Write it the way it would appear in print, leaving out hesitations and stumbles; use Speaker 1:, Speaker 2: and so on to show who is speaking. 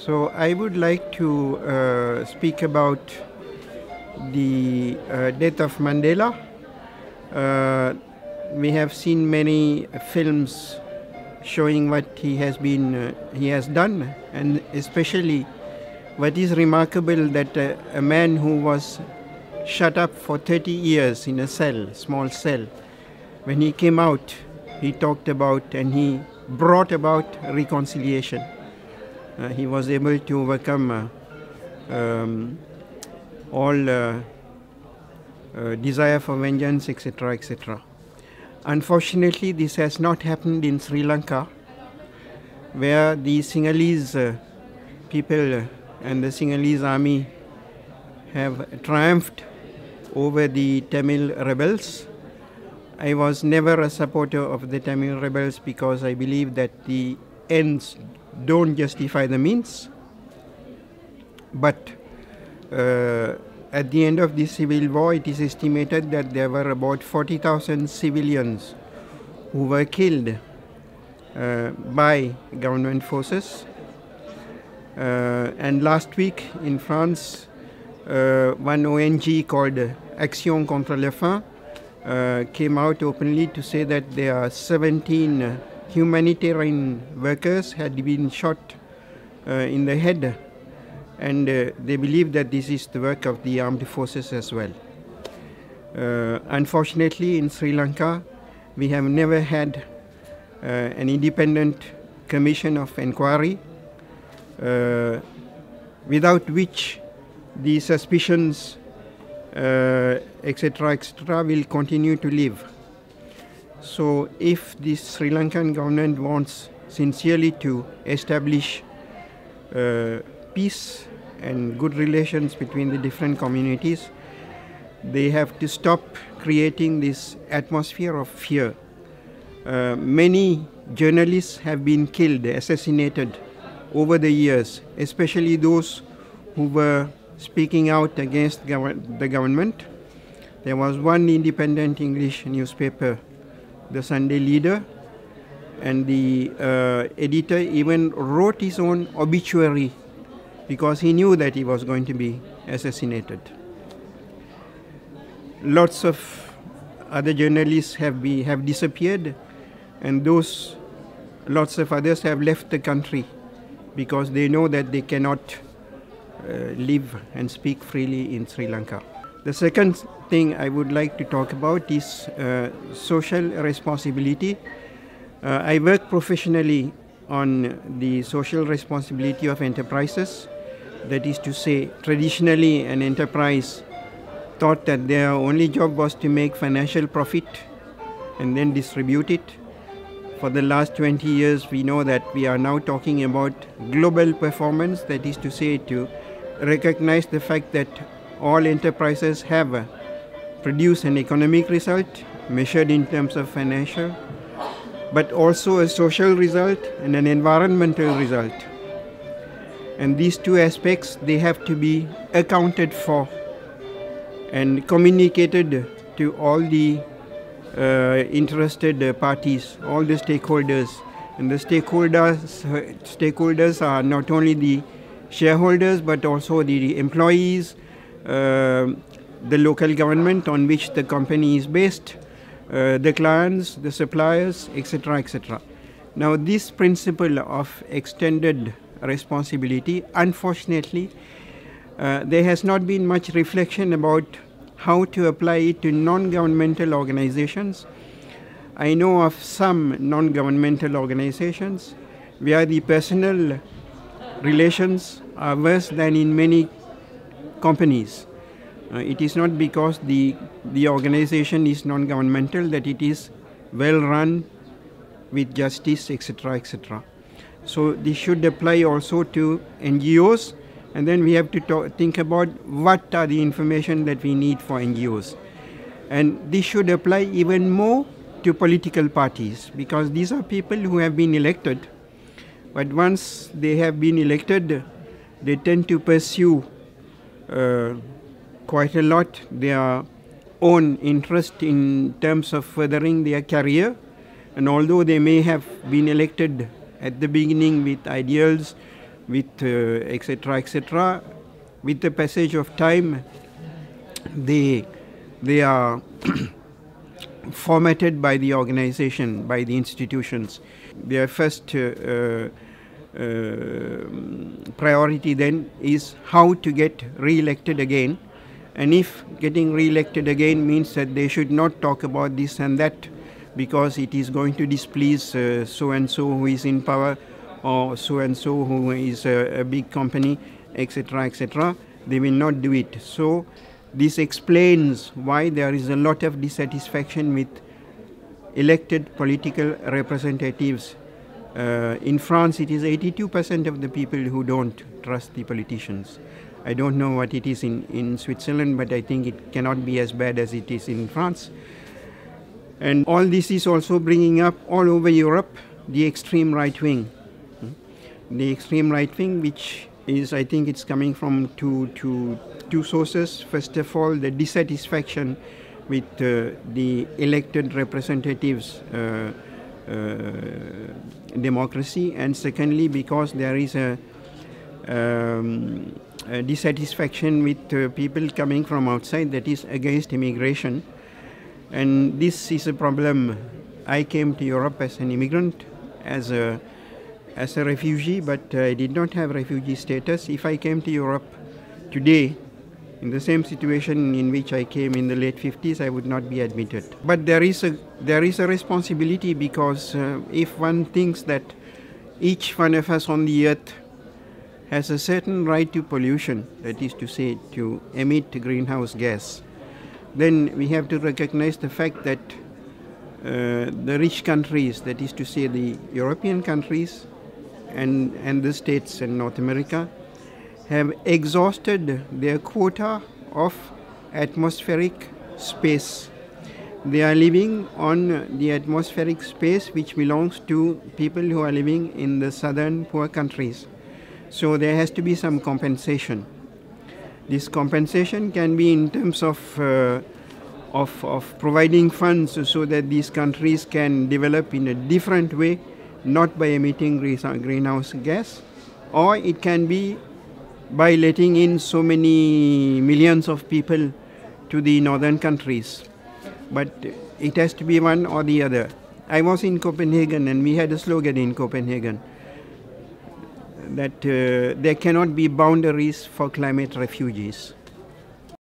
Speaker 1: So I would like to speak about the death of Mandela. We have seen many films showing what he has done, and especially what is remarkable that a man who was shut up for 30 years in a small cell, when he came out, he talked about and he brought about reconciliation. He was able to overcome all desire for vengeance, etc., etc. Unfortunately, this has not happened in Sri Lanka, where the Sinhalese people and the Sinhalese army have triumphed over the Tamil rebels. I was never a supporter of the Tamil rebels because I believe that the ends don't justify the means. But at the end of the civil war, it is estimated that there were about 40,000 civilians who were killed by government forces. And last week in France, one ONG called Action contre la faim came out openly to say that there are 17 humanitarian workers had been shot in the head, and they believe that this is the work of the armed forces as well. Unfortunately, in Sri Lanka, we have never had an independent commission of inquiry, without which the suspicions, etc., etc., will continue to live. So if the Sri Lankan government wants sincerely to establish peace and good relations between the different communities, they have to stop creating this atmosphere of fear. Many journalists have been killed, assassinated over the years, especially those who were speaking out against the government. There was one independent English newspaper, the Sunday Leader, and the editor even wrote his own obituary because he knew that he was going to be assassinated. Lots of other journalists have disappeared, and lots of others have left the country because they know that they cannot live and speak freely in Sri Lanka. The second thing I would like to talk about is social responsibility. I work professionally on the social responsibility of enterprises. That is to say, traditionally an enterprise thought that their only job was to make financial profit and then distribute it. For the last 20 years, we know that we are now talking about global performance, that is to say, to recognize the fact that all enterprises have produced an economic result measured in terms of financial, but also a social result and an environmental result. And these two aspects, they have to be accounted for and communicated to all the interested parties, all the stakeholders. And the stakeholders are not only the shareholders, but also the employees, the local government on which the company is based, the clients, the suppliers, etc., etc. Now, this principle of extended responsibility, unfortunately, there has not been much reflection about how to apply it to non-governmental organizations. I know of some non-governmental organizations where the personal relations are worse than in many companies. It is not because the organization is non-governmental that it is well run with justice, etc., etc. So this should apply also to NGOs, and then we have to think about what are the information that we need for NGOs. And this should apply even more to political parties, because these are people who have been elected, but once they have been elected, they tend to pursue quite a lot their own interest in terms of furthering their career. And although they may have been elected at the beginning with ideals, with etc., etc. With the passage of time, they are formatted by the organization, by the institutions. Their first priority then is how to get re-elected again, and if getting re-elected again means that they should not talk about this and that because it is going to displease so and so who is in power, or so and so who is a big company, etc., etc., they will not do it. So this explains why there is a lot of dissatisfaction with elected political representatives. In France, it is 82% of the people who don't trust the politicians. I don't know what it is in Switzerland, but I think it cannot be as bad as it is in France. And all this is also bringing up all over Europe the extreme right wing. The extreme right wing, which is, I think it's coming from two sources. First of all, the dissatisfaction with the elected representatives democracy, and secondly because there is a dissatisfaction with people coming from outside, that is against immigration. And this is a problem. I came to Europe as an immigrant, as a refugee, but I did not have refugee status. If I came to Europe today in the same situation in which I came in the late 50s, I would not be admitted. But there is a responsibility, because if one thinks that each one of us on the earth has a certain right to pollution, that is to say, to emit greenhouse gas, then we have to recognize the fact that the rich countries, that is to say the European countries and the States and North America, have exhausted their quota of atmospheric space. They are living on the atmospheric space which belongs to people who are living in the southern poor countries. So there has to be some compensation. This compensation can be in terms of providing funds so that these countries can develop in a different way, not by emitting greenhouse gas, or it can be by letting in so many millions of people to the northern countries. But it has to be one or the other. I was in Copenhagen, and we had a slogan in Copenhagen that there cannot be boundaries for climate refugees.